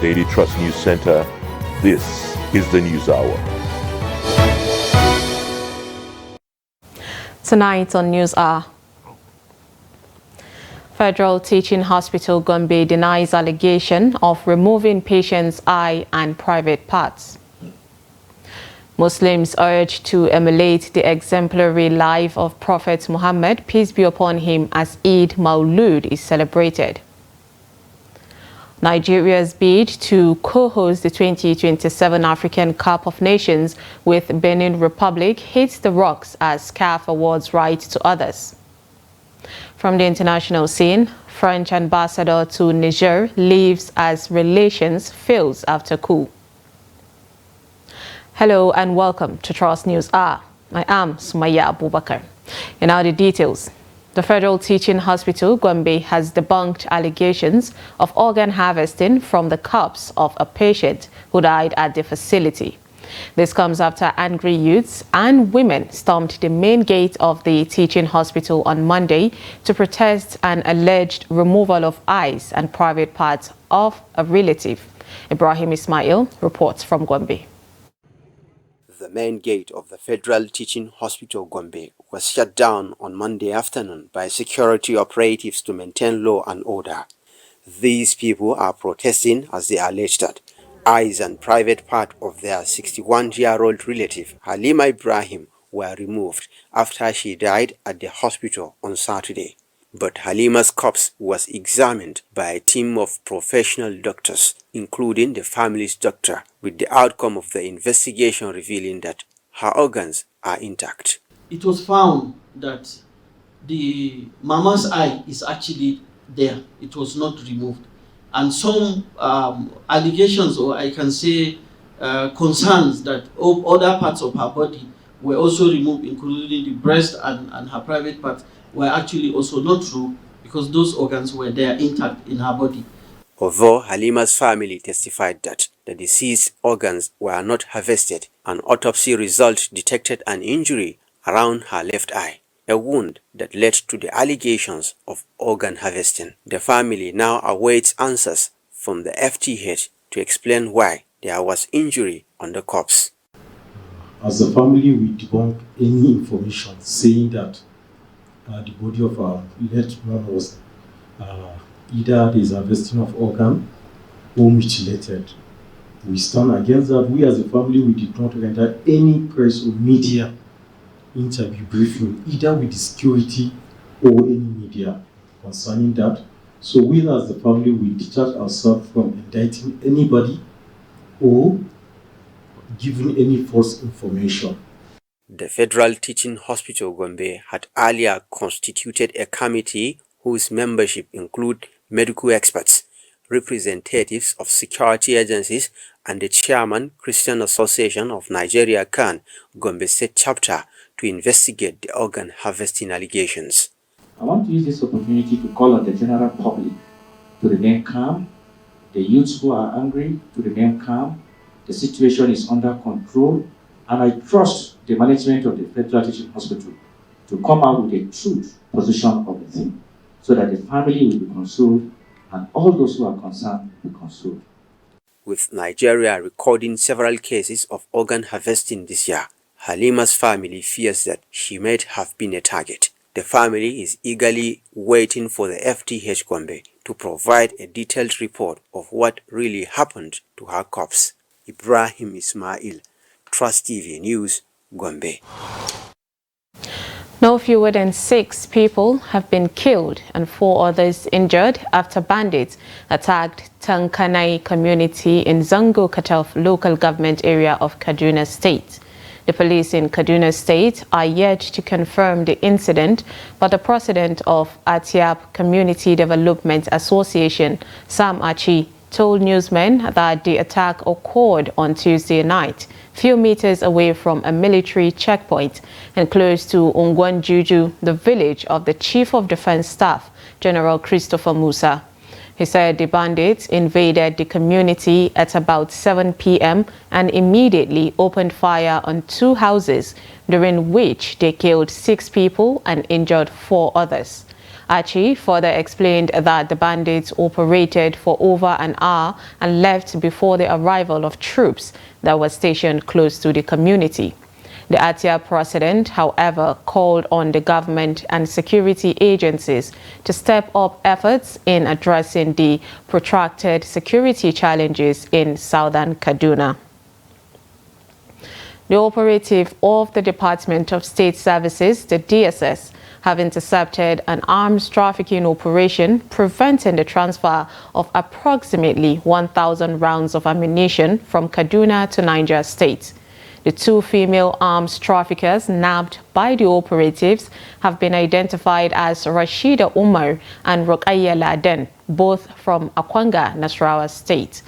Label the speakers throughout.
Speaker 1: Daily Trust News Center, this is the News Hour.
Speaker 2: Tonight on News Hour, Federal Teaching Hospital Gombe denies allegation of removing patients' eye and private parts. Muslims urged to emulate the exemplary life of Prophet Muhammad, peace be upon him, as Eid Maulud is celebrated. Nigeria's bid to co-host the 2027 African Cup of Nations with Benin Republic hits the rocks as CAF awards right to others. From the international scene, French ambassador to Niger leaves as relations fails after coup. Hello and welcome to Trust News Hour. I am Sumaya Abubakar. And now the details. The Federal Teaching Hospital Gombe has debunked allegations of organ harvesting from the corpse of a patient who died at the facility. This comes after angry youths and women stormed the main gate of the teaching hospital on Monday to protest an alleged removal of eyes and private parts of a relative. Ibrahim Ismail reports from Gombe.
Speaker 3: The main gate of the Federal Teaching Hospital Gombe was shut down on Monday afternoon by security operatives to maintain law and order. These people are protesting as they allege that eyes and private part of their 61-year-old relative Halima Ibrahim were removed after she died at the hospital on Saturday. But Halima's corpse was examined by a team of professional doctors, including the family's doctor, with the outcome of the investigation revealing that her organs are intact.
Speaker 4: It was found that the mama's eye is actually there. It was not removed. And some allegations, or I can say concerns, that other parts of her body were also removed, including the breast and her private parts, were actually also not true, because those organs were there intact in her body.
Speaker 3: Although Halima's family testified that the deceased's organs were not harvested, an autopsy result detected an injury around her left eye, a wound that led to the allegations of organ harvesting. The family now awaits answers from the FTH to explain why there was injury on the corpse.
Speaker 5: As a family, we debunk any information saying that the body of our late mom was either there's harvesting of organ or mutilated. We stand against that. We as a family, we did not render any press or media interview briefing, either with the security or any media concerning that. So we as the family, we detach ourselves from indicting anybody or giving any false information.
Speaker 3: The Federal Teaching Hospital Gombe had earlier constituted a committee whose membership include medical experts, representatives of security agencies, and the chairman, Christian Association of Nigeria CAN, Gombe State Chapter, to investigate the organ harvesting allegations.
Speaker 6: I want to use this opportunity to call on the general public to remain calm, the youths who are angry to remain calm. The situation is under control, and I trust the management of the Federal Teaching Hospital to come out with a true position of the thing, so that the family will be consoled and all those who are concerned will be consoled.
Speaker 3: With Nigeria recording several cases of organ harvesting this year, Halima's family fears that she might have been a target. The family is eagerly waiting for the FTH Gombe to provide a detailed report of what really happened to her corpse. Ibrahim Ismail, Trust TV News, Gombe.
Speaker 2: No fewer than 6 people have been killed and 4 others injured after bandits attacked Tankanai community in Zango Kataf local government area of Kaduna State. The police in Kaduna State are yet to confirm the incident, but the president of Atiap Community Development Association, Sam Achi, told newsmen that the attack occurred on Tuesday night, few meters away from a military checkpoint and close to Ungwanjuju, the village of the Chief of Defense Staff, General Christopher Musa. He said the bandits invaded the community at about 7 p.m. and immediately opened fire on 2 houses, during which they killed 6 people and injured 4 others. Achi further explained that the bandits operated for over an hour and left before the arrival of troops that were stationed close to the community. The Atia president, however, called on the government and security agencies to step up efforts in addressing the protracted security challenges in southern Kaduna. The operative of the Department of State Services, the DSS, have intercepted an arms trafficking operation preventing the transfer of approximately 1,000 rounds of ammunition from Kaduna to Niger State. The two female arms traffickers nabbed by the operatives have been identified as Rashida Umar and Rokaya Laden, both from Akwanga, Nasarawa State.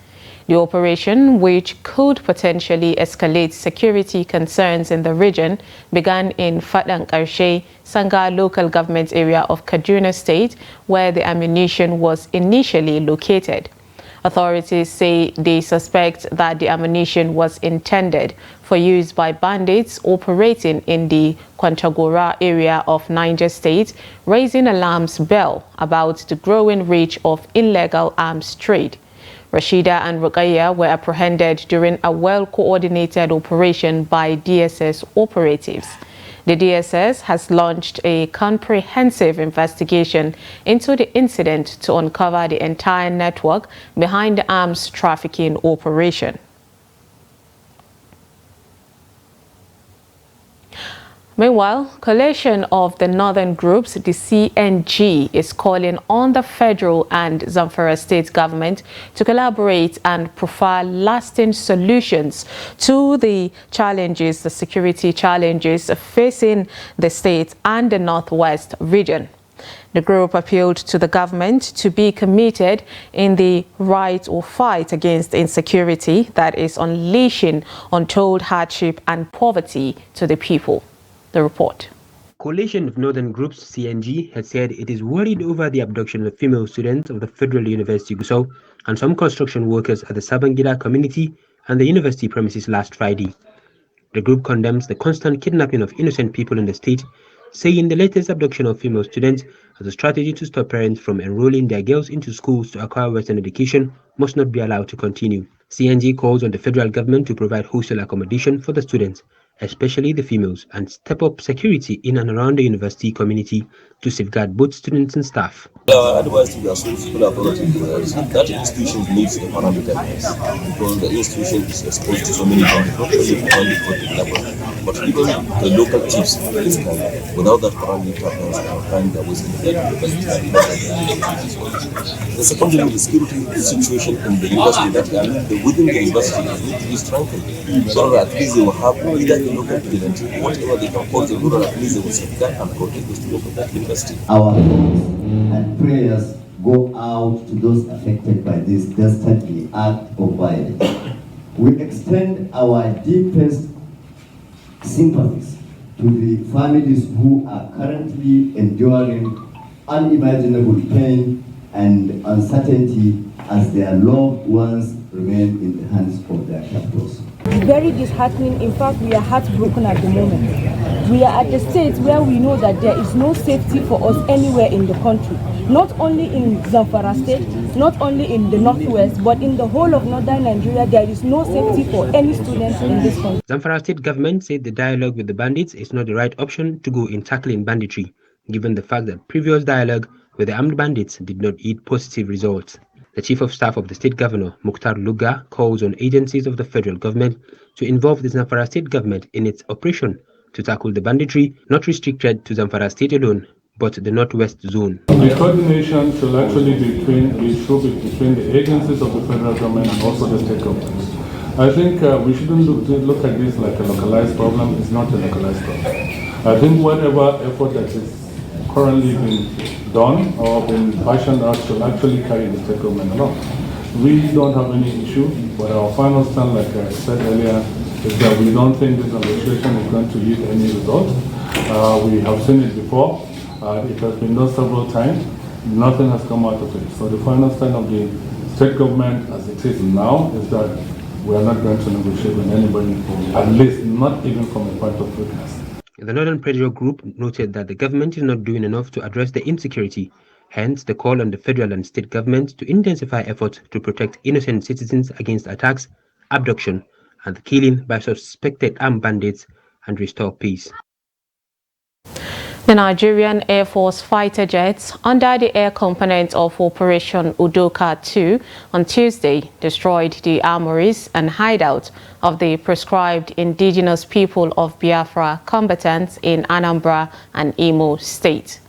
Speaker 2: The operation, which could potentially escalate security concerns in the region, began in Fadankarshe, Sanga local government area of Kaduna State, where the ammunition was initially located. Authorities say they suspect that the ammunition was intended for use by bandits operating in the Kwantagora area of Niger State, raising alarms bell about the growing reach of illegal arms trade. Rashida and Rukaya were apprehended during a well-coordinated operation by DSS operatives. The DSS has launched a comprehensive investigation into the incident to uncover the entire network behind the arms trafficking operation. Meanwhile, coalition of the northern groups, the CNG, is calling on the federal and Zamfara state government to collaborate and provide lasting solutions to the challenges, the security challenges facing the state and the northwest region. The group appealed to the government to be committed in the right or fight against insecurity that is unleashing untold hardship and poverty to the people. The report.
Speaker 7: Coalition of Northern Groups, CNG, has said it is worried over the abduction of female students of the Federal University Gusau and some construction workers at the Sabangida community and the university premises last Friday. The group condemns the constant kidnapping of innocent people in the state, saying the latest abduction of female students as a strategy to stop parents from enrolling their girls into schools to acquire Western education must not be allowed to continue. CNG calls on the federal government to provide hostel accommodation for the students, especially the females, and step up security in and around the university community to safeguard both students and staff.
Speaker 8: Advice to the school authority is that institution needs a parameter because the institution is exposed to so many things, not only on the public level, but even the local chiefs this kind. Without that parameter, they find their ways in the university. The secondly, the security situation in the university, that within the university needs to be strengthened, so that at least they will have either a local president, whatever they can call the rural, at least they will safeguard and protect the students of that university.
Speaker 9: Our thoughts and prayers go out to those affected by this dastardly act of violence. We extend our deepest sympathies to the families who are currently enduring unimaginable pain and uncertainty as their loved ones remain in the hands of their captors.
Speaker 10: It's very disheartening. In fact, we are heartbroken at the moment. We are at the stage where we know that there is no safety for us anywhere in the country. Not only in Zamfara state, not only in the northwest, but in the whole of northern Nigeria, there is no safety for any students in this country.
Speaker 7: Zamfara state government said the dialogue with the bandits is not the right option to go in tackling banditry, given the fact that previous dialogue with the armed bandits did not yield positive results. The Chief of Staff of the State Governor, Mukhtar Luga, calls on agencies of the federal government to involve the Zamfara State government in its operation to tackle the banditry, not restricted to Zamfara State alone, but the Northwest Zone.
Speaker 11: The coordination should actually be between the agencies of the federal government and also the state governments. I think we shouldn't look at this like a localized problem. It's not a localized problem. I think whatever effort that is currently being done or been fashioned out should actually carry the state government along. We don't have any issue, but our final stand, like I said earlier, is that we don't think this negotiation is going to yield any result. We have seen it before. It has been done several times. Nothing has come out of it. So the final stand of the state government as it is now is that we are not going to negotiate with anybody, at least not even from a point of witness.
Speaker 7: The Northern Pressure Group noted that the government is not doing enough to address the insecurity, hence the call on the federal and state governments to intensify efforts to protect innocent citizens against attacks, abduction, and the killing by suspected armed bandits and restore peace.
Speaker 2: The Nigerian Air Force fighter jets under the air component of Operation Udoka 2 on Tuesday destroyed the armories and hideouts of the proscribed indigenous people of Biafra combatants in Anambra and Imo State.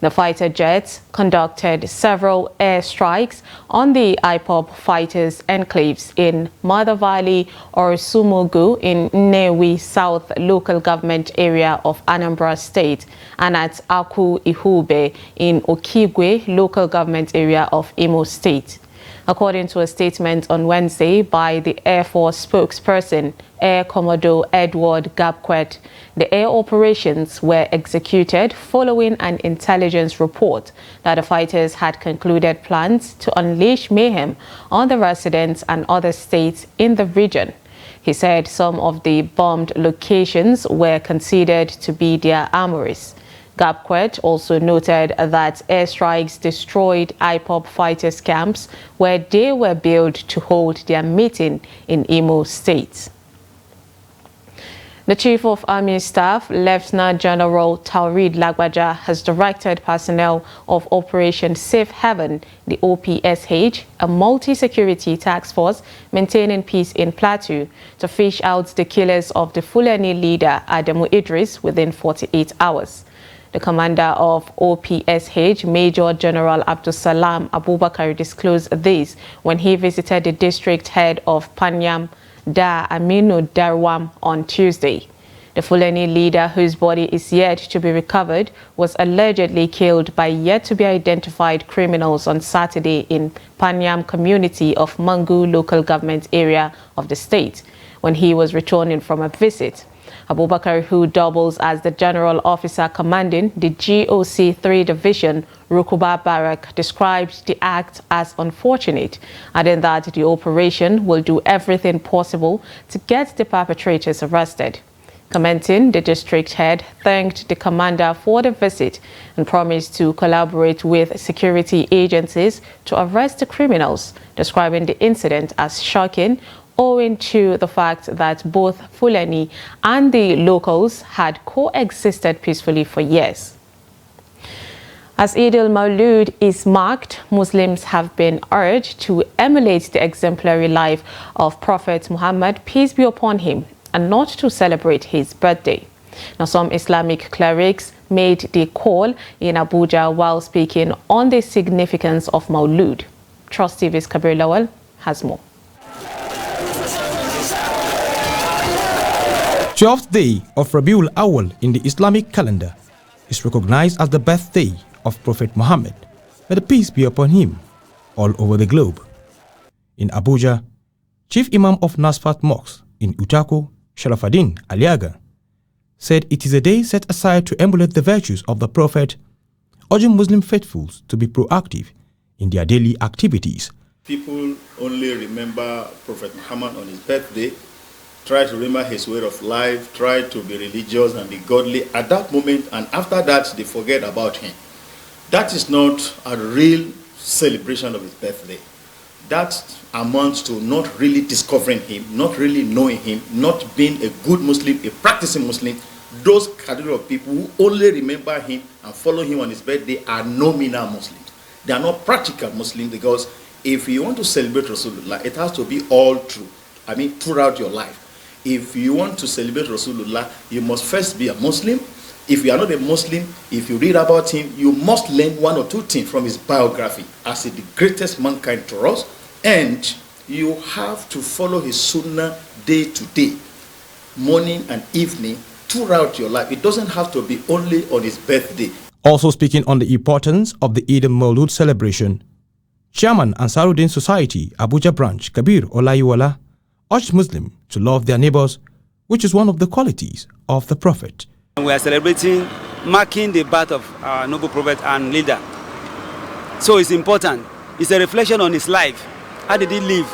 Speaker 2: The fighter jets conducted several airstrikes on the IPOB fighters' enclaves in Mother Valley or Sumogu in Nnewi South local government area of Anambra State and at Aku Ihube in Okigwe local government area of Imo State. According to a statement on Wednesday by the Air Force spokesperson, Air Commodore Edward Gabquet, the air operations were executed following an intelligence report that the fighters had concluded plans to unleash mayhem on the residents and other states in the region. He said some of the bombed locations were considered to be their armories. Gabquet also noted that airstrikes destroyed IPOB fighters' camps where they were built to hold their meeting in Imo State. The Chief of Army Staff, Lieutenant General Taurid Lagbaja, has directed personnel of Operation Safe Haven, the OPSH, a multi-security task force maintaining peace in Plateau, to fish out the killers of the Fulani leader Adamu Idris within 48 hours. The commander of OPSH, Major General Abdusalam Abubakar, disclosed this when he visited the district head of Panyam, Da Aminu Darwam, on Tuesday. The Fulani leader, whose body is yet to be recovered, was allegedly killed by yet-to-be-identified criminals on Saturday in Panyam community of Mangu local government area of the state when he was returning from a visit. Abubakar, who doubles as the general officer commanding the GOC 3 Division, Rukuba Barak, described the act as unfortunate, adding that the operation will do everything possible to get the perpetrators arrested. Commenting, the district head thanked the commander for the visit and promised to collaborate with security agencies to arrest the criminals, describing the incident as shocking, owing to the fact that both Fulani and the locals had coexisted peacefully for years. As Eid al-Mawlud is marked, Muslims have been urged to emulate the exemplary life of Prophet Muhammad, peace be upon him, and not to celebrate his birthday. Now, some Islamic clerics made the call in Abuja while speaking on the significance of Mawlud. Trust TV's Kabir Lawal has more.
Speaker 12: 12th day of Rabiul Awal in the Islamic calendar is recognized as the birthday of Prophet Muhammad, may the peace be upon him, all over the globe. In Abuja, Chief Imam of Nasfat Mosque in Utako, Sharafaddin Aliaga, said it is a day set aside to emulate the virtues of the Prophet, urging Muslim faithfuls to be proactive in their daily activities.
Speaker 13: People only remember Prophet Muhammad on his birthday, try to remember his way of life, try to be religious and be godly at that moment, and after that they forget about him. That is not a real celebration of his birthday. That amounts to not really discovering him, not really knowing him, not being a good Muslim, a practicing Muslim. Those category of people who only remember him and follow him on his birthday are nominal Muslims. They are not practical Muslims, because if you want to celebrate Rasulullah, it has to be all through. Throughout your life. If you want to celebrate Rasulullah, you must first be a Muslim. If you are not a Muslim, if you read about him, you must learn one or two things from his biography as the greatest mankind to us, and you have to follow his sunnah day to day, morning and evening, throughout your life. It doesn't have to be only on his birthday.
Speaker 12: Also speaking on the importance of the Eid al-Mawlud celebration, Chairman Ansaruddin Society, Abuja branch, Kabir Olayiwola, urged Muslims to love their neighbors, which is one of the qualities of the Prophet.
Speaker 14: We are celebrating, marking the birth of our noble Prophet and leader. So it's important. It's a reflection on his life. How did he live?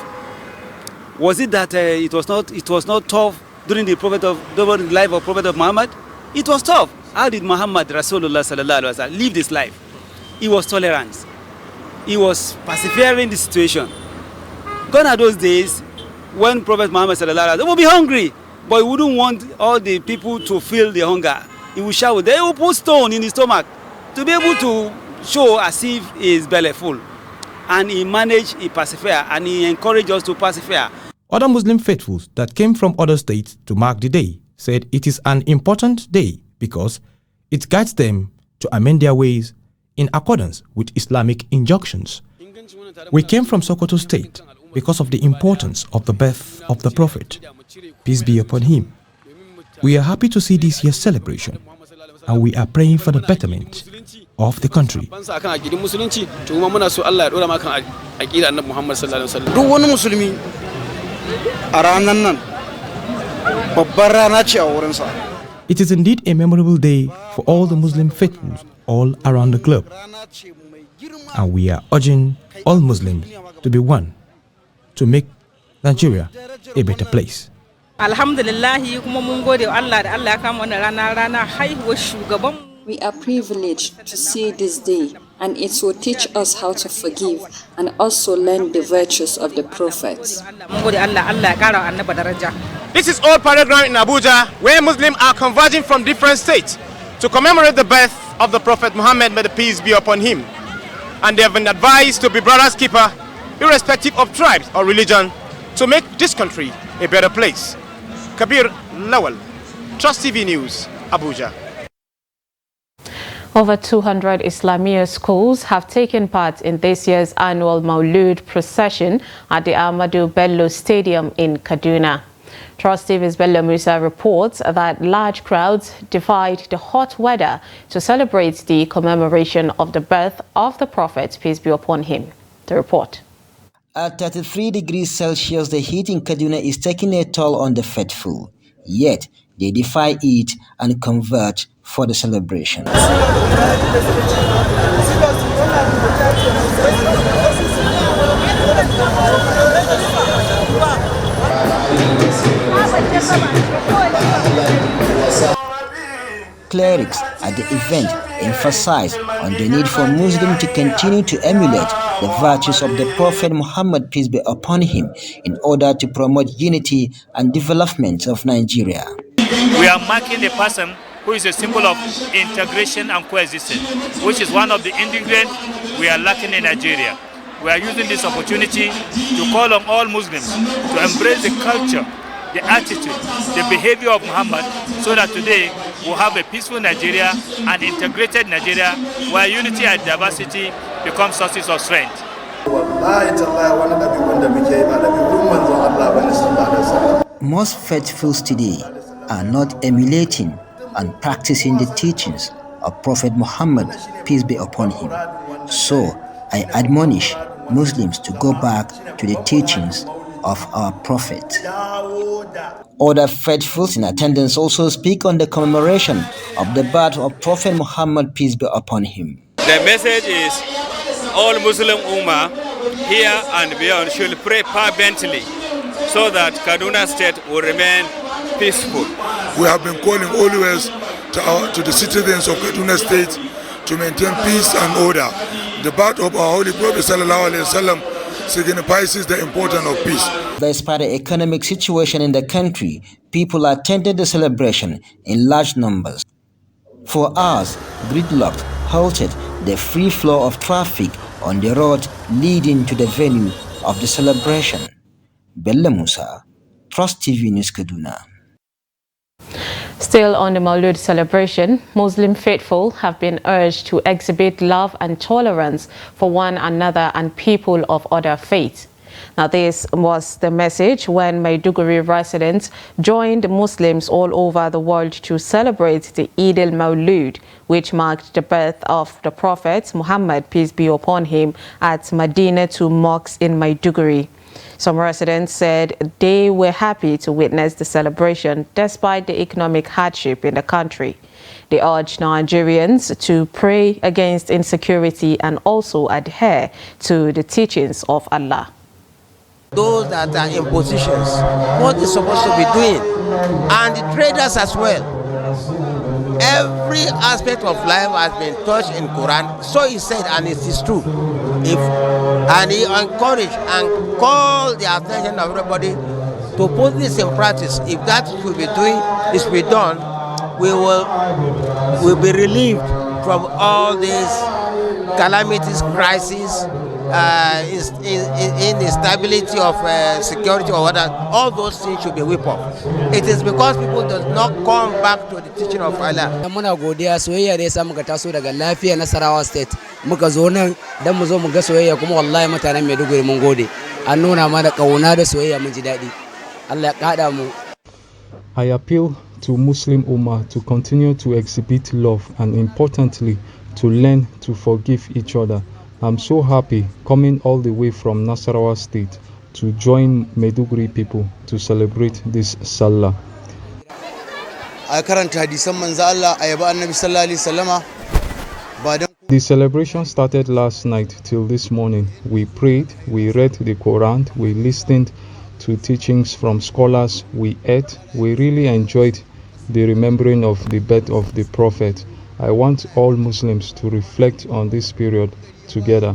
Speaker 14: Was it that it was not tough during the life of Prophet of Muhammad? It was tough. How did Muhammad Rasulullah sallallahu alaihi wasallam live this life? He was tolerant. He was persevering the situation. Gone are those days when Prophet Muhammad sallallahu alaihi wasallam would be hungry, but he wouldn't want all the people to feel the hunger. He would shout. They would put stone in his stomach to be able to show as if he is belly full. And he managed, he persevered, and he encouraged us to persevere.
Speaker 12: Other Muslim faithfuls that came from other states to mark the day said it is an important day because it guides them to amend their ways in accordance with Islamic injunctions. We came from Sokoto State because of the importance of the birth of the Prophet, peace be upon him. We are happy to see this year's celebration, and we are praying for the betterment of the country. It is indeed a memorable day for all the Muslim faithfuls all around the globe, and we are urging all Muslims to be one to make Nigeria a better place.
Speaker 15: We are privileged to see this day, and it will teach us how to forgive and also learn the virtues of the prophets.
Speaker 16: This is Old Parade Ground in Abuja, where Muslims are converging from different states to commemorate the birth of the Prophet Muhammad, may the peace be upon him. And they have been advised to be brother's keeper, irrespective of tribes or religion, to make this country a better place. Kabir Lawal, Trust TV News, Abuja.
Speaker 2: Over 200 Islamia schools have taken part in this year's annual Maulud procession at the Ahmadu Bello Stadium in Kaduna. Trust TV's Bello Musa reports that large crowds defied the hot weather to celebrate the commemoration of the birth of the Prophet, peace be upon him. The report.
Speaker 17: At 33 degrees Celsius, the heat in Kaduna is taking a toll on the faithful. Yet, they defy it and converge for the celebration. Clerics at the event emphasized on the need for Muslims to continue to emulate the virtues of the Prophet Muhammad, peace be upon him, in order to promote unity and development of Nigeria.
Speaker 18: We are marking a person who is a symbol of integration and coexistence, which is one of the ingredients we are lacking in Nigeria. We are using this opportunity to call on all Muslims to embrace the culture, the attitude, the behavior of Muhammad, so that today we'll have a peaceful Nigeria and integrated Nigeria where unity and diversity become sources of strength.
Speaker 17: Most faithfuls today are not emulating and practicing the teachings of Prophet Muhammad, peace be upon him. So, I admonish Muslims to go back to the teachings of our Prophet. Other faithfuls in attendance also speak on the commemoration of the birth of Prophet Muhammad, peace be upon him.
Speaker 19: The message is all Muslim Ummah here and beyond should pray fervently so that Kaduna State will remain peaceful.
Speaker 20: We have been calling always to the citizens of Kaduna State to maintain peace and order. The birth of our Holy Prophet ﷺ signifies the importance of peace.
Speaker 17: Despite the economic situation in the country, people attended the celebration in large numbers. For hours, gridlock halted the free flow of traffic on the road leading to the venue of the celebration. Bello Musa, Trust TV News, Kaduna.
Speaker 2: Still on the Maulud celebration, Muslim faithful have been urged to exhibit love and tolerance for one another and people of other faiths. Now, this was the message when Maiduguri residents joined Muslims all over the world to celebrate the Eid al-Maulud, which marked the birth of the Prophet Muhammad, peace be upon him, at Medina to mosques in Maiduguri. Some residents said they were happy to witness the celebration despite the economic hardship in the country. They urged Nigerians to pray against insecurity and also adhere to the teachings of Allah.
Speaker 21: Those that are in positions, what they're supposed to be doing, and the traders as well. every aspect of life has been touched in Quran. So he said, and it is true. And he encouraged and called the attention of everybody to put this in practice. If that will be done, we will be relieved from all these calamities, crises, instability of security or whatever. All those things should be whipped off. It is because people does not come back to the teaching of Allah.
Speaker 1: Muna godiya soyayya da yasa muka taso daga lafiya Nasarawa state muka zo nan dan mu zo mu ga soyayya kuma wallahi mutanen Maiduguri mun gode. An nuna mana kauna da soyayya mun ji daɗi. Allah ya kada mu.
Speaker 11: I appeal to Muslim Ummah to continue to exhibit love and importantly to learn to forgive each other. I'm so happy coming all the way from Nasarawa state to join Maiduguri people to celebrate this Salah. The celebration started last night till this morning. We prayed, we read the Quran, we listened to teachings from scholars, we ate, we really enjoyed the remembering of the birth of the Prophet. I want all Muslims to reflect on this period together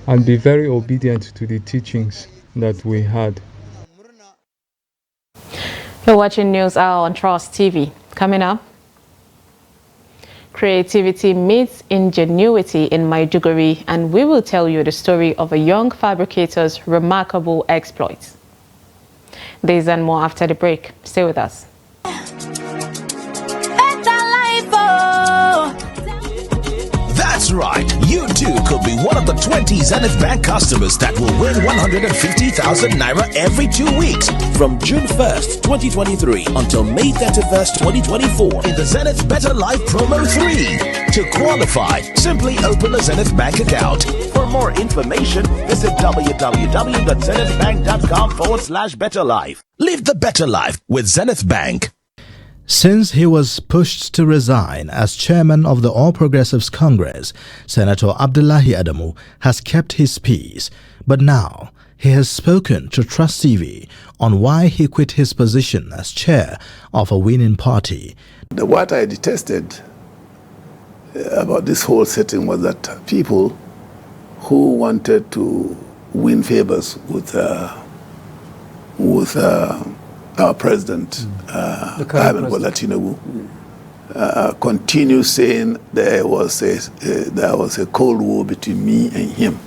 Speaker 11: and be very obedient to the teachings that we had.
Speaker 2: You're watching News Hour on Trust TV. Coming up, creativity meets ingenuity in Maiduguri, and we will tell you the story of a young fabricator's remarkable exploits. This and more after the break. Stay with us.
Speaker 22: That's right, you too could be one of the 20 Zenith Bank customers that will win 150,000 Naira every 2 weeks from June 1st, 2023 until May 31st, 2024 in the Zenith Better Life Promo 3. To qualify, simply open a Zenith Bank account. For more information, visit www.zenithbank.com/betterlife. Live the better life with Zenith Bank.
Speaker 23: Since he was pushed to resign as chairman of the All Progressives Congress, Senator Abdullahi Adamu has kept his peace. But now he has spoken to Trust TV on why he quit his position as chair of a winning party.
Speaker 24: What I detested about this whole setting was that people who wanted to win favors with our president, Ahmed Bola Tinubu, continue saying there was a cold war between me and him.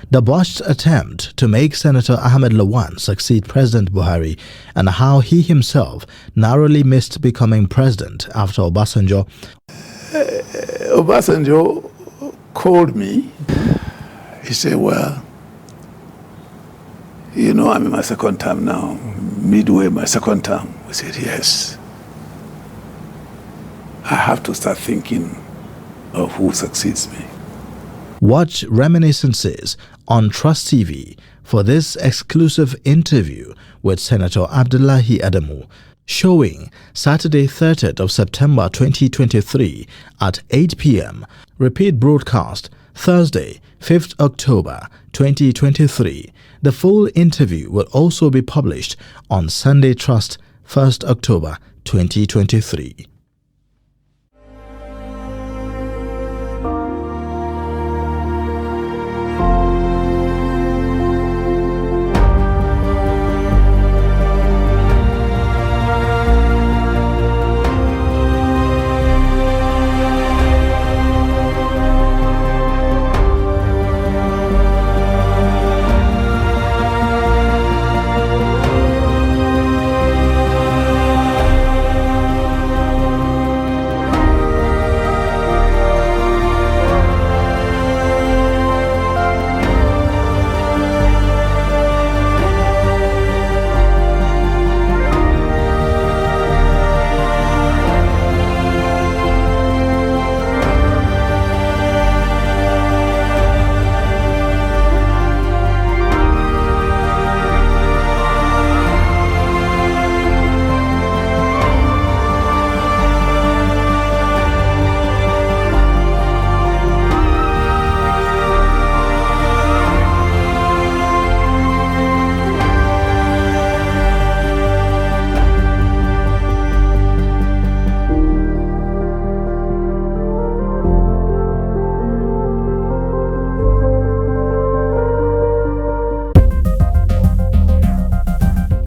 Speaker 23: The botched attempt to make Senator Ahmed Lawan succeed President Buhari and how he himself narrowly missed becoming president after Obasanjo.
Speaker 24: Obasanjo called me. He said, well, you know, I'm in my second term now, midway my second term. I said, yes. I have to start thinking of who succeeds me.
Speaker 23: Watch Reminiscences on Trust TV for this exclusive interview with Senator Abdullahi Adamu, showing Saturday 30th of September 2023 at 8 p.m. Repeat broadcast Thursday 5th October 2023. The full interview will also be published on Sunday Trust 1st October 2023.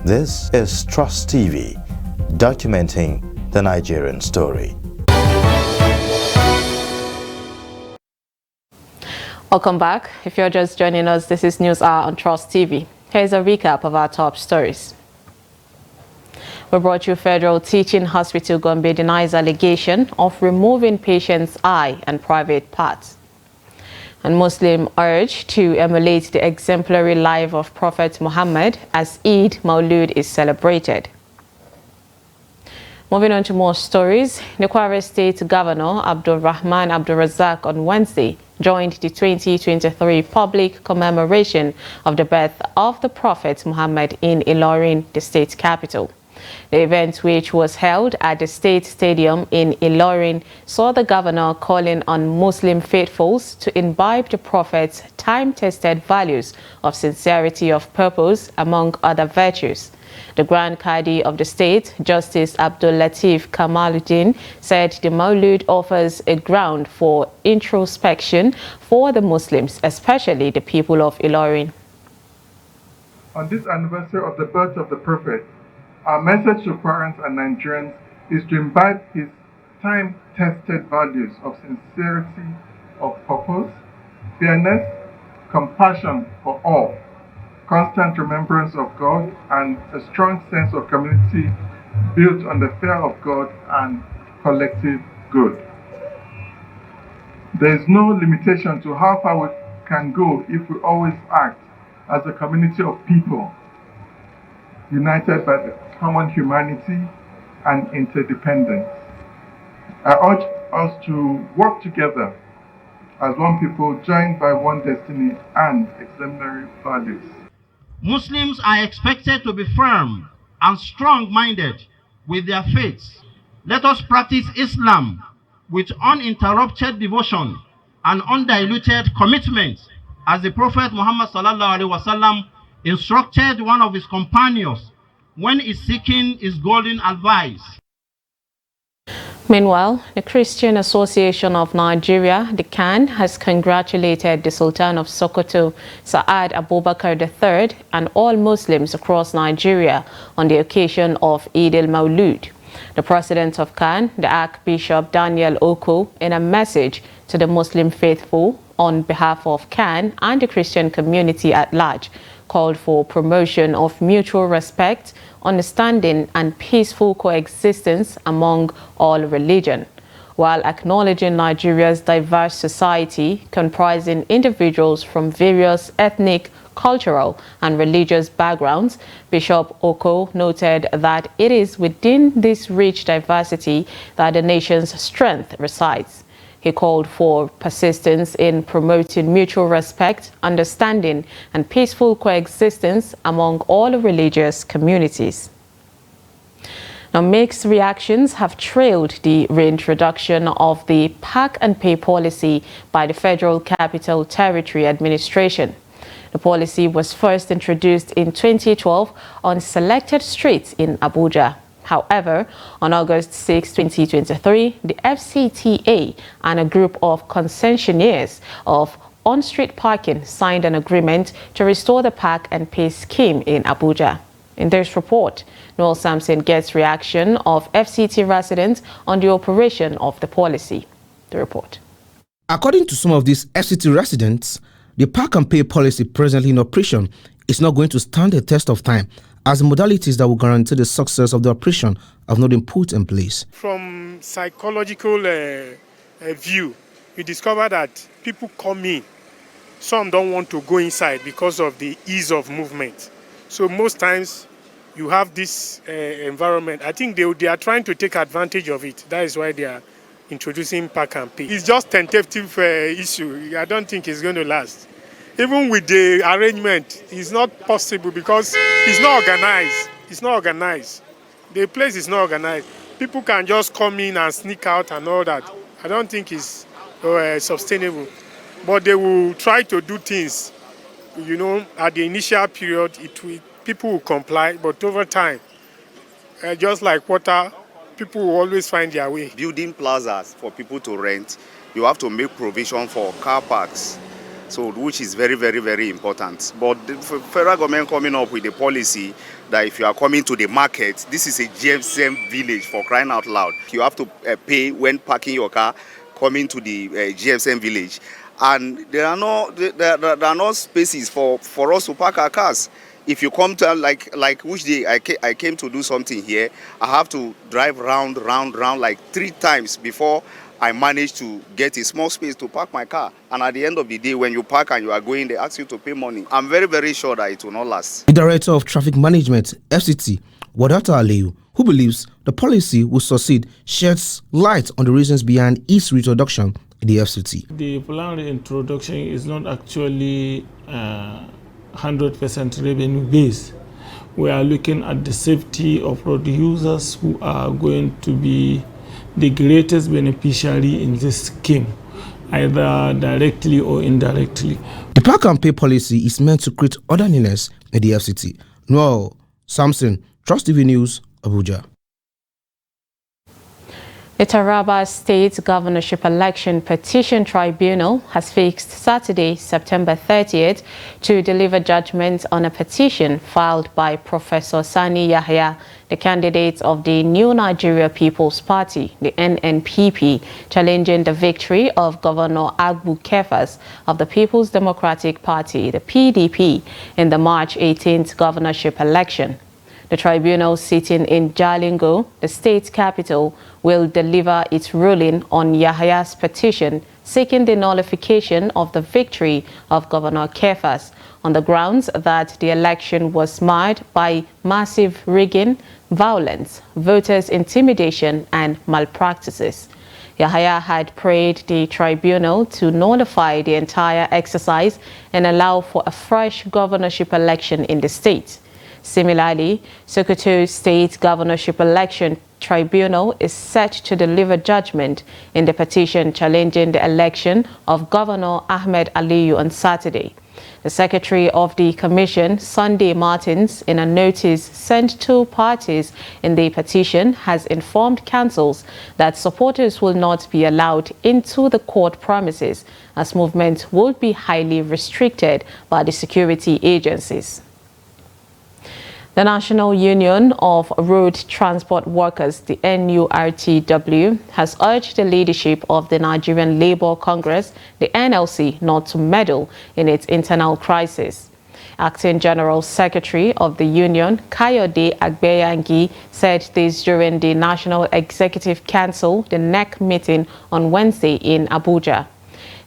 Speaker 23: This is Trust TV, documenting the Nigerian story.
Speaker 2: Welcome back. If you're just joining us, this is News Hour on Trust TV. Here's a recap of our top stories. We brought you Federal Teaching Hospital Gombe denies allegation of removing patient's eye and private parts. And Muslim urged to emulate the exemplary life of Prophet Muhammad as Eid Maulud is celebrated. Moving on to more stories, the Kwara State Governor Abdul Rahman Abdul Razak on Wednesday joined the 2023 public commemoration of the birth of the Prophet Muhammad in Ilorin, the state capital. The event, which was held at the State Stadium in Ilorin, saw the governor calling on Muslim faithfuls to imbibe the Prophet's time-tested values of sincerity of purpose, among other virtues. The Grand Qadi of the state, Justice Abdul Latif Kamaluddin, said the Maulud offers a ground for introspection for the Muslims, especially the people of Ilorin.
Speaker 3: On this anniversary of the birth of the Prophet, our message to parents and Nigerians is to imbibe his time-tested values of sincerity of purpose, fairness, compassion for all, constant remembrance of God, and a strong sense of community built on the fear of God and collective good. There is no limitation to how far we can go if we always act as a community of people, united by the common humanity and interdependence. I urge us to work together as one people joined by one destiny and exemplary values.
Speaker 4: Muslims are expected to be firm and strong-minded with their faiths. Let us practice Islam with uninterrupted devotion and undiluted commitment, as the Prophet Muhammad ﷺ instructed one of his companions when he's seeking his golden advice.
Speaker 2: Meanwhile, the Christian Association of Nigeria, the CAN, has congratulated the Sultan of Sokoto, Sa'ad Abubakar III, and all Muslims across Nigeria on the occasion of Eid al-Maulud. The president of CAN, the Archbishop Daniel Oko, in a message to the Muslim faithful on behalf of CAN and the Christian community at large, called for promotion of mutual respect, understanding, and peaceful coexistence among all religions, while acknowledging Nigeria's diverse society comprising individuals from various ethnic, cultural, and religious backgrounds. Bishop Oko noted that it is within this rich diversity that the nation's strength resides. He called for persistence in promoting mutual respect, understanding, and peaceful coexistence among all religious communities. Now, mixed reactions have trailed the reintroduction of the Pack and Pay policy by the Federal Capital Territory Administration. The policy was first introduced in 2012 on selected streets in Abuja. However, on August 6, 2023, the FCTA and a group of concessionaires of on-street parking signed an agreement to restore the Pack and Pay scheme in Abuja. In this report, Noel Sampson gets reaction of FCT residents on the operation of the policy. The report.
Speaker 12: According to some of these FCT residents, the Pack and Pay policy presently in operation is not going to stand the test of time, as the modalities that will guarantee the success of the operation have not been put in place.
Speaker 5: From psychological view, we discover that people come in. Some don't want to go inside because of the ease of movement. So most times you have this environment. I think they are trying to take advantage of it. That is why they are introducing Pack and Pay. It's just tentative issue. I don't think it's going to last. Even with the arrangement, it's not possible because it's not organized. It's not organized. The place is not organized. People can just come in and sneak out and all that. I don't think it's sustainable. But they will try to do things. You know, at the initial period, people will comply, but over time, just like water, people will always find their way.
Speaker 6: Building plazas for people to rent, you have to make provision for car parks. So, which is very, very, very important. But the federal government coming up with a policy that if you are coming to the market, this is a GSM village, for crying out loud. You have to pay when parking your car coming to the GSM village. And there are no spaces for us to park our cars. If you come to like which day I came to do something here, I have to drive round like 3 times before I managed to get a small space to park my car. And at the end of the day, when you park and you are going, they ask you to pay money. I'm very, very sure that it will not last.
Speaker 7: The Director of Traffic Management, FCT, Wadata Aliyu, who believes the policy will succeed, sheds light on the reasons behind its reintroduction in the FCT.
Speaker 11: The plan reintroduction is not actually 100% revenue based. We are looking at the safety of road users who are going to be the greatest beneficiary in this scheme, either directly or indirectly.
Speaker 7: The park and pay policy is meant to create orderliness in the FCT. Noel Samson, Trust TV News, Abuja.
Speaker 2: The Taraba State Governorship Election Petition Tribunal has fixed Saturday, September 30th, to deliver judgment on a petition filed by Professor Sani Yahya, the candidate of the New Nigeria People's Party, the NNPP, challenging the victory of Governor Agbu Kefas of the People's Democratic Party, the PDP, in the March 18th governorship election. The tribunal sitting in Jalingo, the state capital, will deliver its ruling on Yahya's petition seeking the nullification of the victory of Governor Kefas on the grounds that the election was marred by massive rigging, violence, voters' intimidation, and malpractices. Yahya had prayed the tribunal to nullify the entire exercise and allow for a fresh governorship election in the state. Similarly, Sokoto State Governorship Election Tribunal is set to deliver judgment in the petition challenging the election of Governor Ahmed Aliyu on Saturday. The Secretary of the Commission, Sunday Martins, in a notice sent to parties in the petition, has informed councils that supporters will not be allowed into the court premises as movement will be highly restricted by the security agencies. The National Union of Road Transport Workers, the NURTW, has urged the leadership of the Nigerian Labour Congress, the NLC, not to meddle in its internal crisis. Acting General Secretary of the union, Kayode Agbeyangi, said this during the National Executive Council, the NEC meeting on Wednesday in Abuja.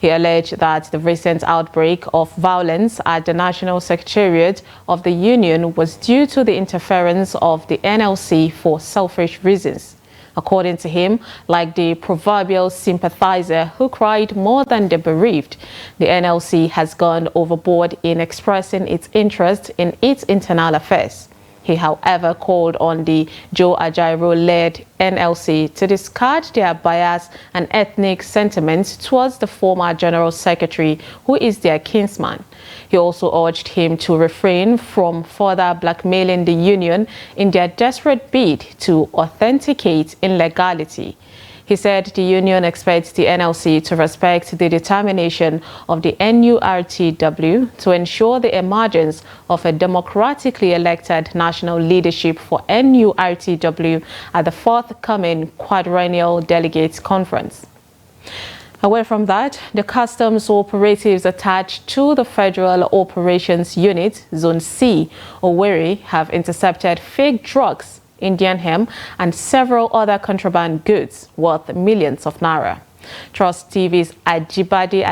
Speaker 2: He alleged that the recent outbreak of violence at the National Secretariat of the Union was due to the interference of the NLC for selfish reasons. According to him, like the proverbial sympathizer who cried more than the bereaved, the NLC has gone overboard in expressing its interest in its internal affairs. He, however, called on the Joe Ajaero-led NLC to discard their bias and ethnic sentiments towards the former General Secretary, who is their kinsman. He also urged him to refrain from further blackmailing the union in their desperate bid to authenticate illegality. He said the union expects the NLC to respect the determination of the NURTW to ensure the emergence of a democratically elected national leadership for NURTW at the forthcoming quadrennial delegates conference. Away from that, the customs operatives attached to the Federal Operations Unit, Zone C, Owerri, have intercepted fake drugs, Indian hemp, and several other contraband goods worth millions of naira. Trust TV's Ajibade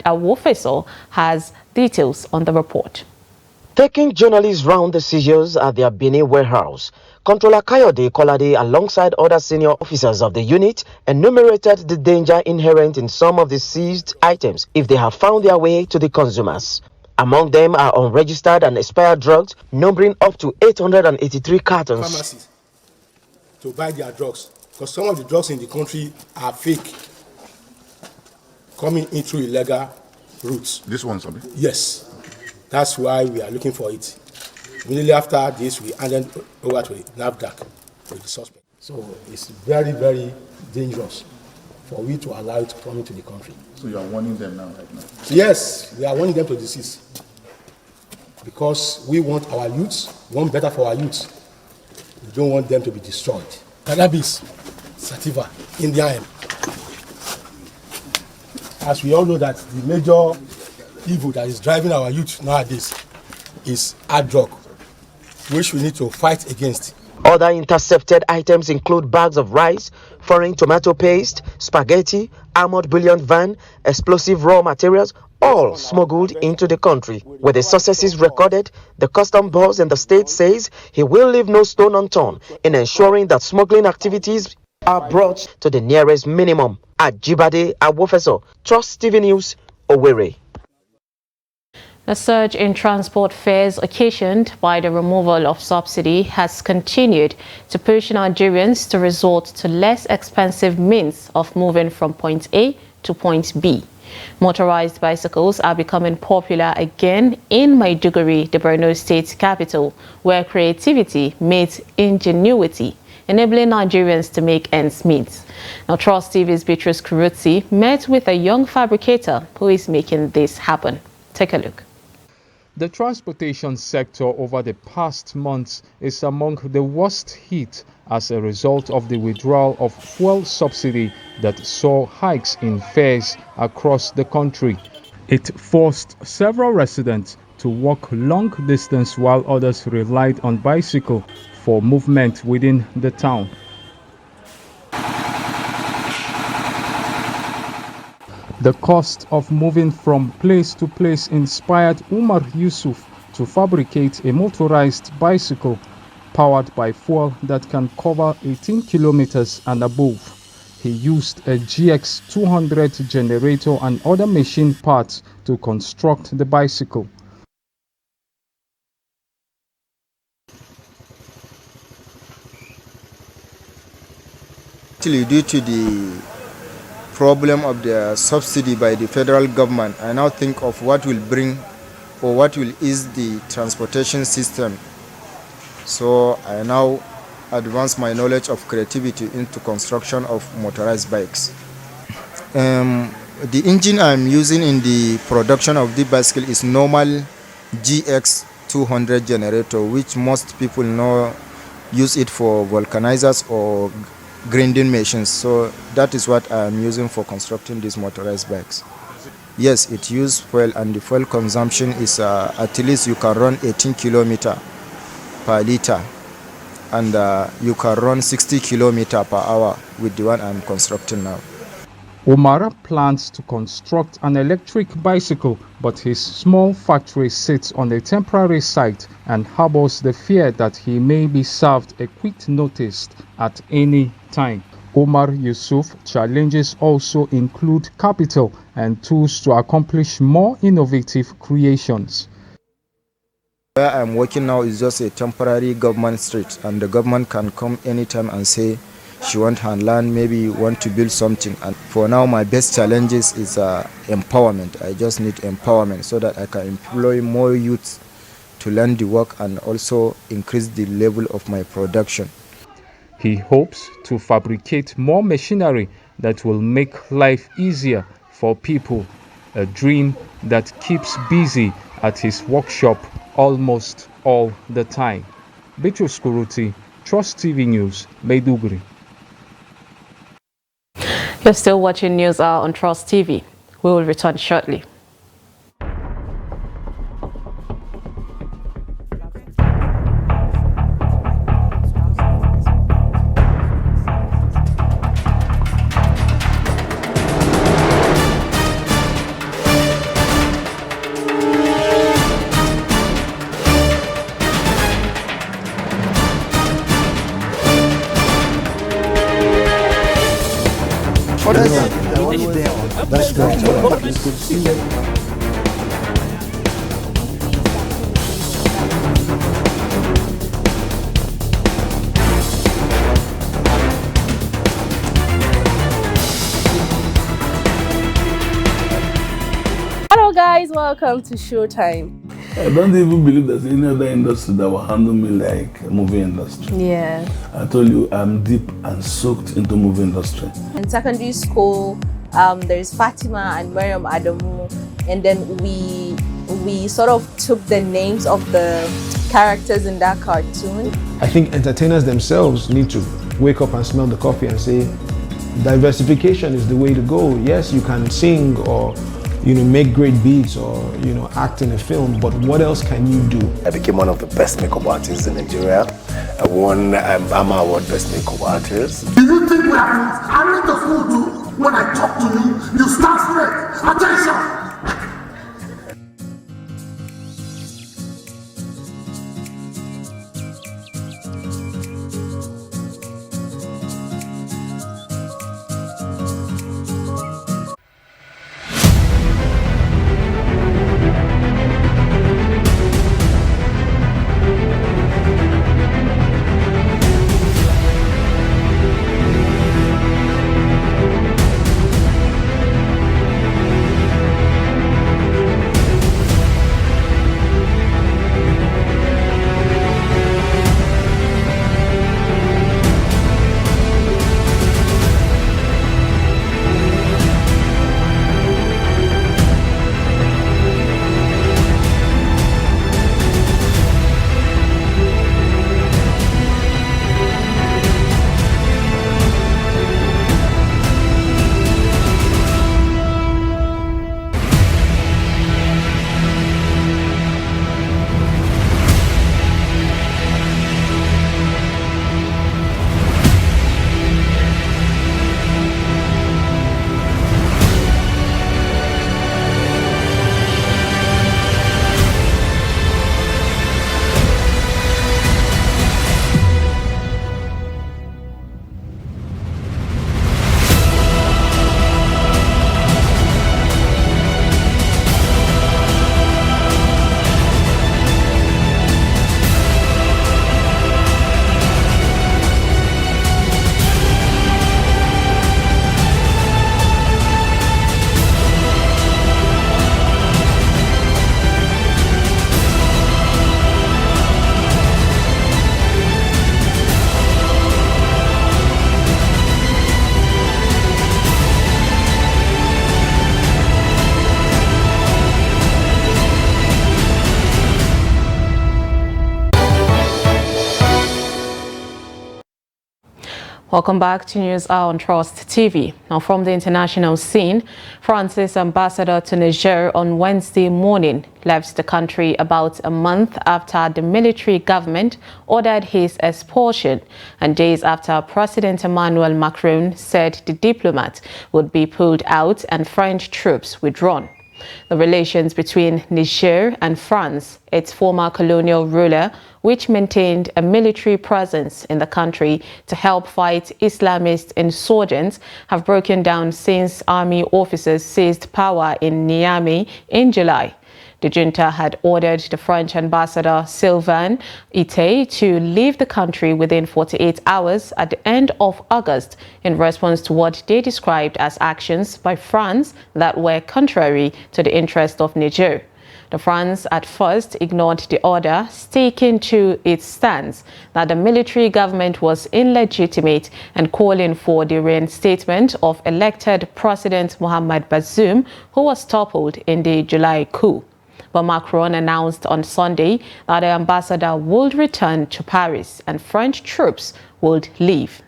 Speaker 2: Awofeso has details on the report.
Speaker 8: Taking journalists round the seizures at their Benin warehouse, Controller Kayode Kolade, alongside other senior officers of the unit, enumerated the danger inherent in some of the seized items if they have found their way to the consumers. Among them are unregistered and expired drugs, numbering up to 883 cartons.
Speaker 9: Pharmacies to buy their drugs, because some of the drugs in the country are fake, coming in through illegal routes.
Speaker 10: This one, something?
Speaker 9: Yes. That's why we are looking for it. Immediately after this, we handed over to the NAFDAC for the suspect. So it's very, very dangerous for we to allow it to come into the country.
Speaker 10: So you are warning them now, right now?
Speaker 9: Yes, we are warning them to desist. because we want our youths, we want better for our youths. We don't want them to be destroyed. Cannabis, sativa, Indian hemp. As we all know that the major evil that is driving our youth nowadays is hard drug, which we need to fight against.
Speaker 8: Other intercepted items include bags of rice, foreign tomato paste, spaghetti, armored bullion van, explosive raw materials, all smuggled into the country. With the successes recorded, the custom boss in the state says he will leave no stone unturned in ensuring that smuggling activities are brought to the nearest minimum. Ajibade Awofeso, Trust TV News, Owerri.
Speaker 2: The surge in transport fares occasioned by the removal of subsidy has continued to push Nigerians to resort to less expensive means of moving from point A to point B. Motorized bicycles are becoming popular again in Maiduguri, the Borno State capital, where creativity meets ingenuity, enabling Nigerians to make ends meet. Now, Trust TV's Beatrice Kuruti met with a young fabricator who is making this happen. Take a look.
Speaker 10: The transportation sector over the past months is among the worst hit as a result of the withdrawal of fuel subsidy that saw hikes in fares across the country. It forced several residents to walk long distance while others relied on bicycle for movement within the town. The cost of moving from place to place inspired Umar Yusuf to fabricate a motorized bicycle powered by fuel that can cover 18 kilometers and above. He used a GX200 generator and other machine parts to construct the bicycle.
Speaker 13: Actually, due to the problem of the subsidy by the federal government, I now think of what will bring or what will ease the transportation system. So I now advance my knowledge of creativity into construction of motorized bikes. The engine I'm using in the production of the bicycle is normal GX200 generator, which most people know use it for vulcanizers or grinding machines. So that is what I am using for constructing these motorized bikes. Yes, it uses fuel, and the fuel consumption is at least you can run 18 kilometers per liter, and you can run 60 kilometers per hour with the one I'm constructing now.
Speaker 10: Omar plans to construct an electric bicycle, but his small factory sits on a temporary site and harbors the fear that he may be served a quick notice at any time. Omar Yusuf challenges also include capital and tools to accomplish more innovative creations.
Speaker 13: Where I'm working now is just a temporary government street, and the government can come anytime and say she wants her land, maybe want to build something. And for now, my best challenges is empowerment. I just need empowerment so that I can employ more youth to learn the work and also increase the level of my production.
Speaker 10: He hopes to fabricate more machinery that will make life easier for people, a dream that keeps busy at his workshop almost all the time. Beatrice Kuruti, Trust TV News, Maiduguri.
Speaker 2: You're still watching News Hour on Trust TV. We will return shortly.
Speaker 14: That's great.
Speaker 15: Hello guys, welcome to Showtime.
Speaker 24: I don't even believe there's any other industry that will handle me like movie industry.
Speaker 15: Yeah.
Speaker 24: I told you I'm deep and soaked into movie industry.
Speaker 15: In secondary school, there's Fatima and Mariam Adamu. and then we sort of took the names of the characters in that cartoon.
Speaker 14: I think entertainers themselves need to wake up and smell the coffee and say, diversification is the way to go. Yes, you can sing or make great beats or act in a film, but what else can you do?
Speaker 16: I became one of the best makeup artists in Nigeria. I won AMA Award Best Makeup Artist.
Speaker 18: Do you think we are not? I read the food. When I talk to you, you start straight. Attention!
Speaker 2: Welcome back to News Hour on Trust TV. Now from the international scene, France's ambassador to Niger on Wednesday morning left the country about a month after the military government ordered his expulsion and days after President Emmanuel Macron said the diplomat would be pulled out and French troops withdrawn. The relations between Niger and France, its former colonial ruler, which maintained a military presence in the country to help fight Islamist insurgents, have broken down since army officers seized power in Niamey in July. The junta had ordered the French ambassador Sylvain Ité to leave the country within 48 hours at the end of August in response to what they described as actions by France that were contrary to the interest of Niger. The France at first ignored the order, sticking to its stance that the military government was illegitimate and calling for the reinstatement of elected President Mohamed Bazoum, who was toppled in the July coup. But Macron announced on Sunday that the ambassador would return to Paris and French troops would leave.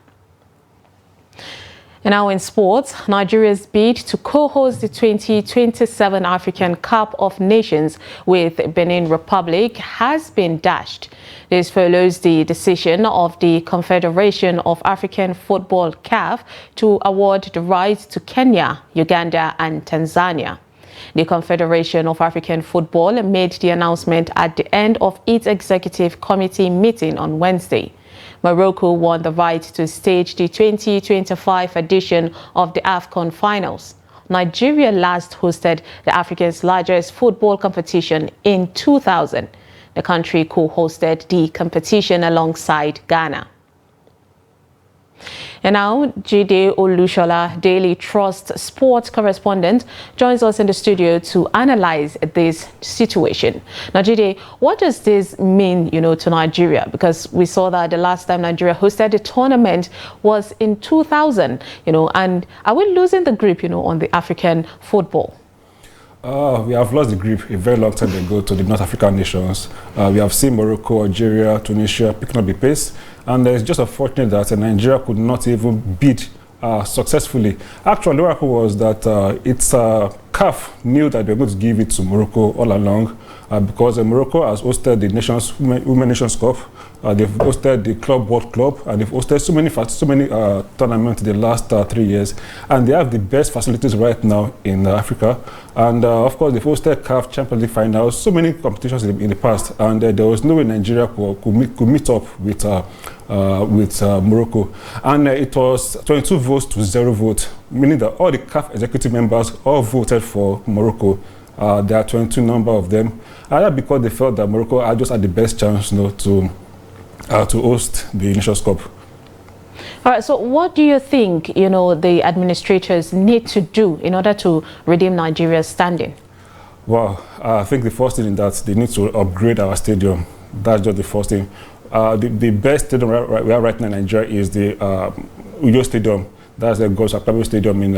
Speaker 2: And now in sports, Nigeria's bid to co-host the 2027 African Cup of Nations with Benin Republic has been dashed. This follows the decision of the Confederation of African Football (CAF) to award the right to Kenya, Uganda and Tanzania. The Confederation of African Football made the announcement at the end of its executive committee meeting on Wednesday. Morocco won the right to stage the 2025 edition of the AFCON finals. Nigeria last hosted the Africa's largest football competition in 2000. The country co-hosted the competition alongside Ghana. And now, Jide Olushola, Daily Trust sports correspondent, joins us in the studio to analyze this situation. Now, Jide, what does this mean, to Nigeria? Because we saw that the last time Nigeria hosted the tournament was in 2000, and are we losing the grip, on the African football?
Speaker 17: We have lost the grip a very long time ago to the North African nations. We have seen Morocco, Algeria, Tunisia picking up the pace, and it's just unfortunate that Nigeria could not even beat successfully. Actually, the oracle was that it's CAF knew that they were going to give it to Morocco all along because Morocco has hosted the Women Nations Cup. They've hosted the Club World Club, and they've hosted so many tournaments in the last 3 years, and they have the best facilities right now in Africa. And of course, they've hosted CAF Champions League finals, so many competitions in the past, and there was no way Nigeria could meet up with Morocco. And it was 22 votes to 0 votes, meaning that all the CAF executive members all voted for Morocco. There are 22 number of them, and that's because they felt that Morocco had the best chance, to host the Nations Cup.
Speaker 2: All right, so what do you think, the administrators need to do in order to redeem Nigeria's standing? Well,
Speaker 17: I think the first thing is that they need to upgrade our stadium. That's just the first thing. The best stadium we have right now in Nigeria is the Uyo Stadium. That's the Gosha Akpabio Stadium in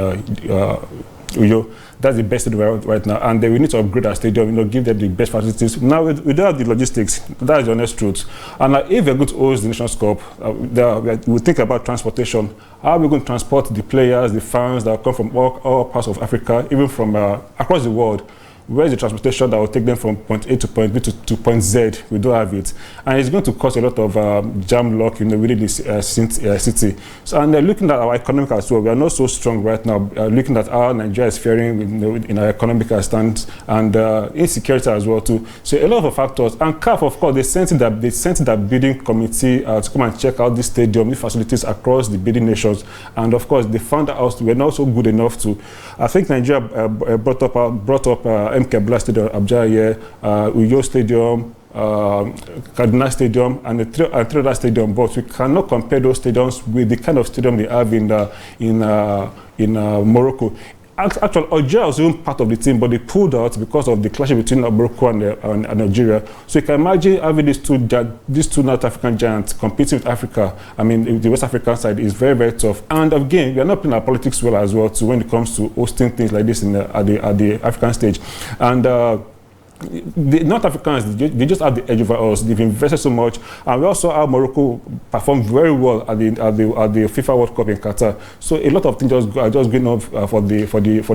Speaker 17: Uyo. That's the best stadium right now, and we need to upgrade our stadium, give them the best facilities. Now we don't have the logistics. That's the honest truth. And if we're going to host the Nations Cup, we think about transportation. How are we going to transport the players, the fans that come from all parts of Africa, even from across the world? Where's the transportation that will take them from point A to point B to point Z? We don't have it. And it's going to cause a lot of jam lock within this city. So, and looking at our economic as well, we are not so strong right now. Looking at how Nigeria is faring in our economic stance and insecurity as well too. So a lot of factors. And CAF, of course, they sent that bidding committee to come and check out this stadium, the facilities across the bidding nations. And of course, they found out we're not so good enough to. I think Nigeria brought up MK Stadium, Abuja, Uyo Stadium, Kaduna Stadium, and the three other stadium, but we cannot compare those stadiums with the kind of stadium they have in Morocco. Actually, Algeria was even part of the team, but they pulled out because of the clash between Morocco and Nigeria. So you can imagine having these two North African giants competing with Africa. I mean, the West African side is very, very tough. And again, we are not playing our politics well as well too when it comes to hosting things like this at the African stage. And the North Africans, they just have the edge over us. They've invested so much, and we also have Morocco performed very well at the FIFA World Cup in Qatar. So a lot of things are just going up for the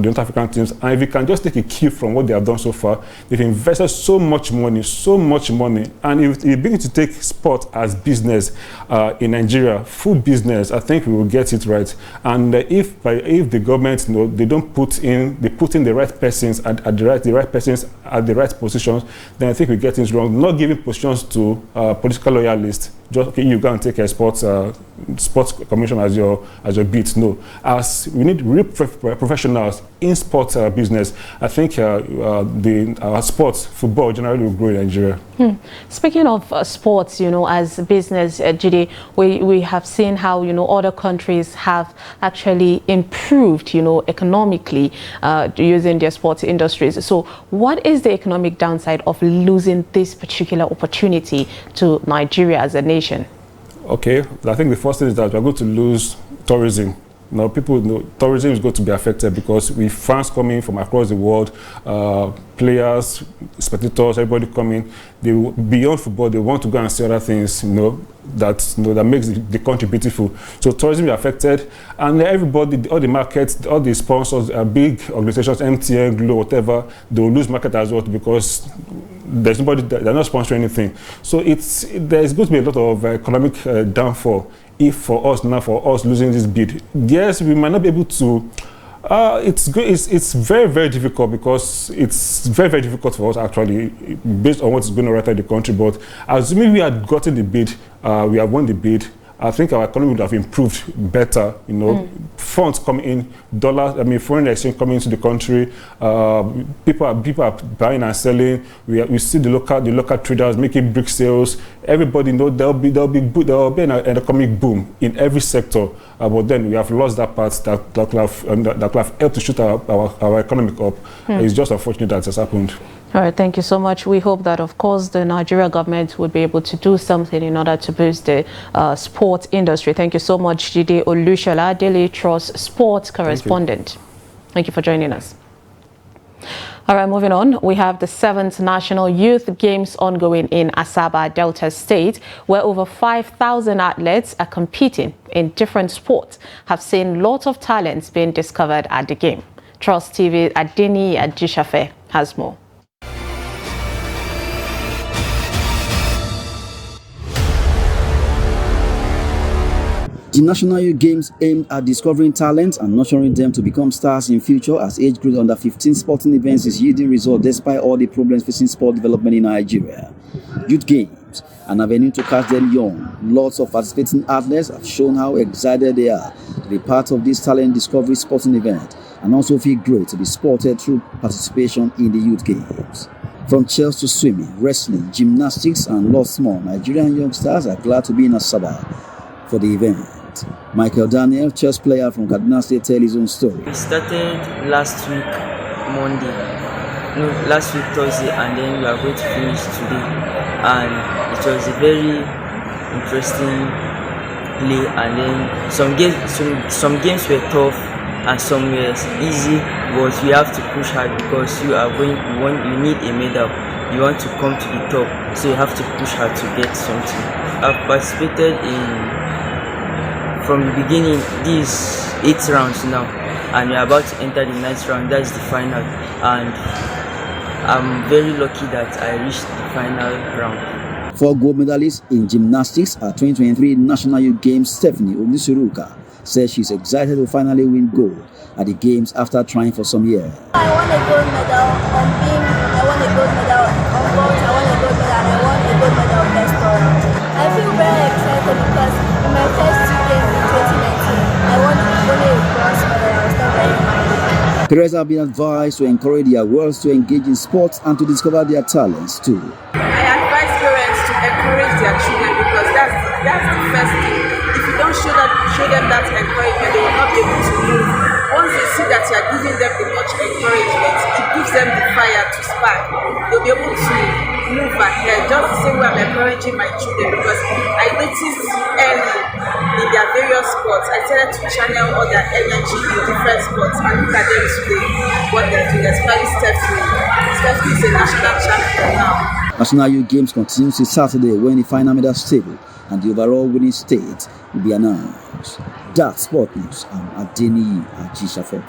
Speaker 17: North African teams. And if you can just take a cue from what they have done so far, they've invested so much money, and if you begin to take sport as business in Nigeria, full business, I think we will get it right. And if the government, they put in the right persons at the right positions, then I think we get things wrong. Not giving positions to political loyalists. Just okay, you go and take a sports commission as your bid. No, as we need real professionals in sports business. I think our sports, football generally will grow in Nigeria.
Speaker 2: Speaking of sports, as business, Jide, we have seen how other countries have actually improved, economically using their sports industries. So, what is the economic downside of losing this particular opportunity to Nigeria as a nation?
Speaker 17: Okay, I think the first thing is that we're going to lose tourism. Now, people know tourism is going to be affected because with fans coming from across the world, players, spectators, everybody coming, beyond football, they want to go and see other things, that makes the country beautiful. So tourism is affected, and everybody, all the markets, all the sponsors, big organizations, MTN, Glo, whatever, they will lose market as well because there's nobody, they're not sponsoring anything. So there's going to be a lot of economic downfall. If for us losing this bid, yes, we might not be able to. It's very, very difficult because it's very, very difficult for us actually, based on what's going on right in the country. But assuming we had gotten the bid, we have won the bid, I think our economy would have improved better. Funds coming in, dollars, foreign exchange coming into the country. People are buying and selling. We see the local traders making big sales. Everybody there'll be an economic boom in every sector. But then we have lost that part that could have helped to shoot our economic up. It's just unfortunate that has happened.
Speaker 2: All right, thank you so much. We hope that, of course, the Nigeria government would be able to do something in order to boost the sports industry. Thank you so much, Jide Olushola, Daily Trust sports correspondent. Thank you for joining us. All right, moving on, we have the 7th National Youth Games ongoing in Asaba, Delta State, where over 5,000 athletes are competing in different sports, have seen lots of talents being discovered at the game. Trust TV Adeni Ajishafe has more.
Speaker 1: The National Youth Games aimed at discovering talent and nurturing them to become stars in future as age group under 15 sporting events is yielding results despite all the problems facing sport development in Nigeria. Youth Games, an avenue to catch them young. Lots of participating athletes have shown how excited they are to be part of this talent discovery sporting event and also feel great to be supported through participation in the Youth Games. From chess to swimming, wrestling, gymnastics and lots more, Nigerian youngsters are glad to be in Asaba for the event. Michael Daniel, chess player from Kaduna State, tells his own story.
Speaker 19: We started last week Thursday, and then we are going to finish today. And it was a very interesting play. And then some games were tough and some were easy, but we have to push hard because you need a medal. You want to come to the top, so you have to push hard to get something. I've participated from the beginning, these 8 rounds now, and we're about to enter the 9th round. That's the final, and I'm very lucky that I reached the final round.
Speaker 1: 4 gold medalists in gymnastics at 2023 National Youth Games, Stephanie Onisuruka says she's excited to finally win gold at the games after trying for some years.
Speaker 20: I won a gold medal on beam, I won a gold medal on vault, I won a gold medal, and I won a gold medal on best thrower. I feel very excited because in my first 2 games in 2019, I won only a bronze medal. I was not very happy.
Speaker 1: Parents have been advised to encourage their girls to engage in sports and to discover their talents too.
Speaker 21: I advise parents to encourage their children because that's the first thing. If you don't show them that encouragement, they will not be able to move. Once they see that you are giving them the much encouragement, it gives them the fire to spark. They'll be able to move ahead. Just the same way I'm encouraging my children because I noticed early in their various sports, I started to channel all their energy in different sports and look at them today, what they're doing, especially Stephanie. Stephanie is a national champion now.
Speaker 1: National Youth Games continues this Saturday when the final medal table and the overall winning state will be announced. That's Sport News. I'm Adeni Ajishafe.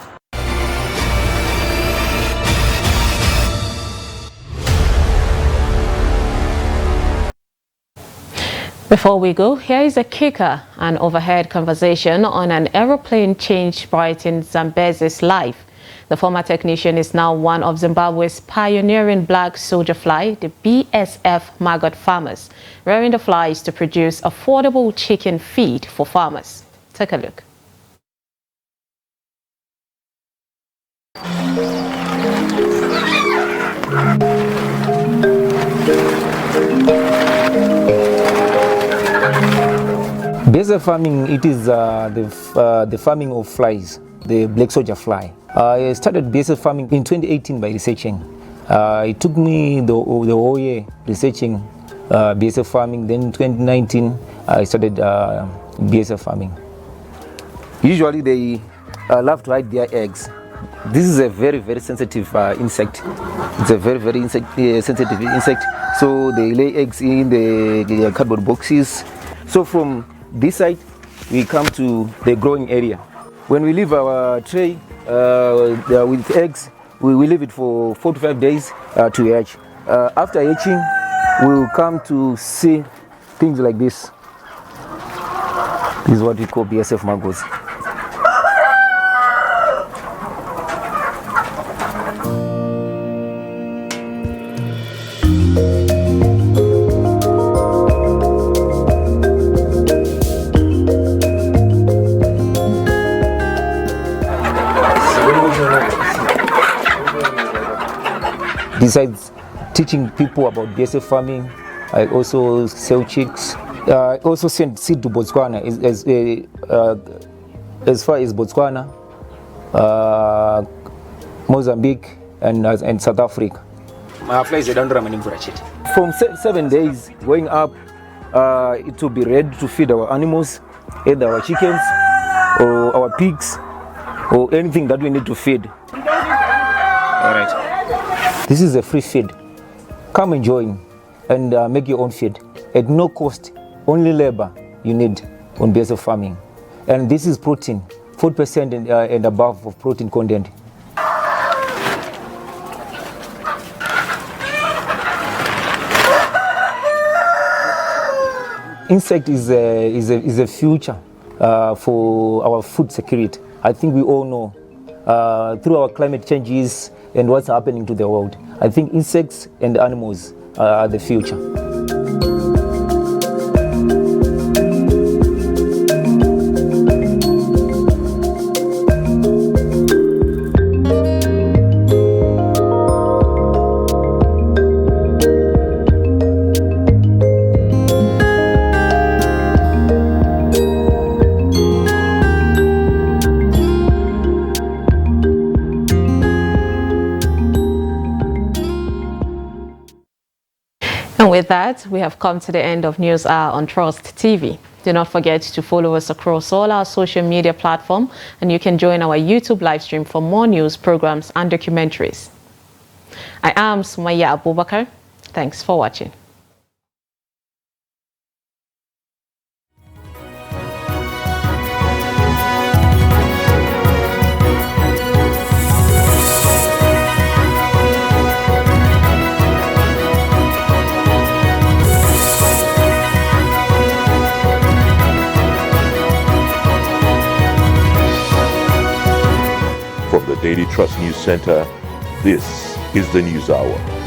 Speaker 2: Before we go, here is a kicker, an overhead conversation on an aeroplane changed Brighton Zambezi's life. The former technician is now one of Zimbabwe's pioneering black soldier fly, the BSF maggot farmers, rearing the flies to produce affordable chicken feed for farmers. Take a look.
Speaker 25: BSF farming, it is the farming of flies, the black soldier fly. I started BSF farming in 2018 by researching. It took me the whole year researching BSF farming. Then in 2019, I started BSF farming. Usually they love to hide their eggs. This is a very, very sensitive insect. It's a very, very sensitive insect. So they lay eggs in the cardboard boxes. So from this side, we come to the growing area. When we leave our tray with eggs, we will leave it for 4 to 5 days to hatch. After hatching, we will come to see things like this. This is what we call BSF maggots. Besides teaching people about BSF farming, I also sell chicks. I also send seed to Botswana, as far as Botswana, Mozambique, and South Africa. From 7 days going up, it will be ready to feed our animals, either our chickens or our pigs or anything that we need to feed. All right. This is a free feed. Come and join and make your own feed at no cost, only labor you need on BSF farming. And this is protein, 4% and above of protein content. Insect is a future for our food security. I think we all know through our climate changes and what's happening to the world. I think insects and animals are the future.
Speaker 2: And with that, we have come to the end of News Hour on Trust TV. Do not forget to follow us across all our social media platforms, and you can join our YouTube live stream for more news, programs, and documentaries. I am Sumaya Abubakar. Thanks for watching.
Speaker 3: From the Daily Trust News Center, this is the News Hour.